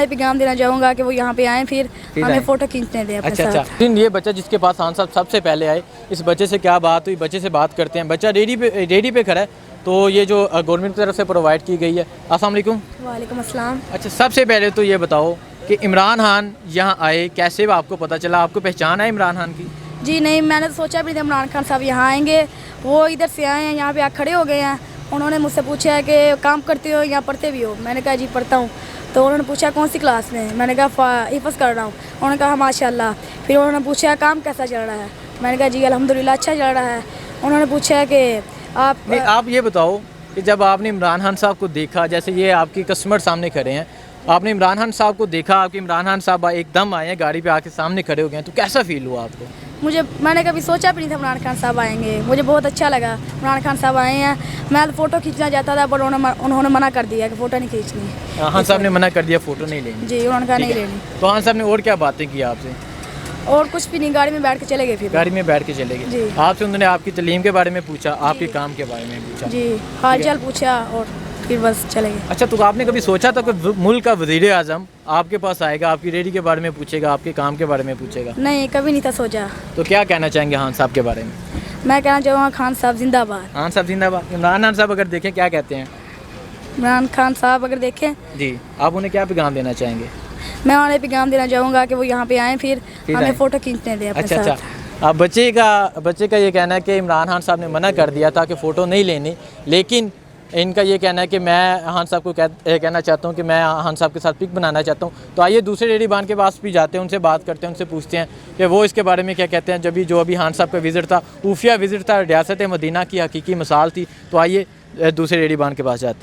उन्हें पैगाम देना चाहूँगा कि वो यहाँ पे आएँ, फिर हमें फ़ोटो खींचने दें अपने साथ। अच्छा। ये बच्चा जिसके पास खान साहब सबसे पहले आए, इस बच्चे से क्या बात हुई, बच्चे से बात करते हैं। बच्चा रेडी पे खड़ा है, तो ये जो गवर्नमेंट की तरफ से प्रोवाइड की गई है। अस्सलाम वालेकुम। वालेकुम अस्सलाम। अच्छा, सबसे पहले तो ये बताओ कि इमरान खान यहाँ आए कैसे, आपको पता चला, आपको पहचान है इमरान खान की? जी नहीं, मैंने तो सोचा भी नहीं था इमरान खान साहब यहाँ आएंगे। वो इधर से आए हैं, यहाँ पे खड़े हो गए हैं। उन्होंने मुझसे पूछा है कि काम करते हो या पढ़ते भी हो? मैंने कहा जी पढ़ता हूँ। तो उन्होंने पूछा कौन सी क्लास में? मैंने कहा हिफ़्ज़ कर रहा हूँ। उन्होंने कहा माशाल्लाह। फिर उन्होंने पूछा काम कैसा चल रहा है? मैंने कहा जी अल्हम्दुलिल्लाह अच्छा चल रहा है। उन्होंने पूछा कि आप ये बताओ कि जब आपने इमरान खान साहब को देखा, जैसे ये आपके कस्टमर सामने खड़े हैं, आपने इमरान खान साहब को देखा, आपके इमरान खान साहब एकदम आए हैं, गाड़ी पे आके सामने खड़े हो गए हैं, तो कैसा फील हुआ आपको? मैंने कभी सोचा भी नहीं था इमरान खान साहब आएंगे। मुझे बहुत अच्छा लगा इमरान खान साहब आए हैं। मैं तो फ़ोटो खींचना चाहता था, पर उन्होंने मना कर दिया कि फ़ोटो नहीं खींचनी। खान साहब ने मना कर दिया, फ़ोटो नहीं लेनी? जी, उन्होंने कहा नहीं लेनी। तो खान साहब ने और क्या बातें की आपसे? और कुछ भी नहीं, गाड़ी में बैठ के चले गए। फिर गाड़ी में बैठ के चले गए जी। आपसे उन्होंने आपकी तालीम के बारे में पूछा, आपके काम के बारे में पूछा? जी, हाल चाल पूछा और फिर बस चले गए। अच्छा, तो आपने कभी सोचा था कि मुल्क का वज़ीर आज़म आपके पास आएगा, आपकी रेडी के बारे में पूछेगा, आपके काम के बारे में पूछेगा? नहीं, कभी नहीं था सोचा। तो क्या कहना चाहेंगे खान साहब के बारे में? मैं कहना चाहूँगा खान साहब जिंदाबाद। खान साहब जिंदाबाद। इमरान खान साहब अगर देखें क्या कहते हैं? इमरान खान साहब अगर देखें, जी, आप उन्हें क्या पैगाम देना चाहेंगे? मैं उन्हें पैगाम देना चाहूँगा कि वो यहाँ पे आएँ, फिर हमें फ़ोटो खींचने दें अपने साथ। अच्छा। अब बच्चे का ये कहना है कि इमरान खान साहब ने मना कर दिया था कि फ़ोटो नहीं लेनी, लेकिन इनका ये कहना है कि मैं खान साहब को कहना चाहता हूँ कि मैं खान साहब के साथ पिक बनाना चाहता हूँ। तो आइए दूसरे रेडी बान के पास भी जाते हैं, उनसे बात करते हैं, उनसे पूछते हैं कि वो इसके बारे में क्या कहते हैं। जो अभी खान साहब का विज़िट था, ऊफिया विज़िट था, रियासत मदीना की हकीकी मिसाल थी। तो आइए दूसरे रेडी बान के पास जाते हैं।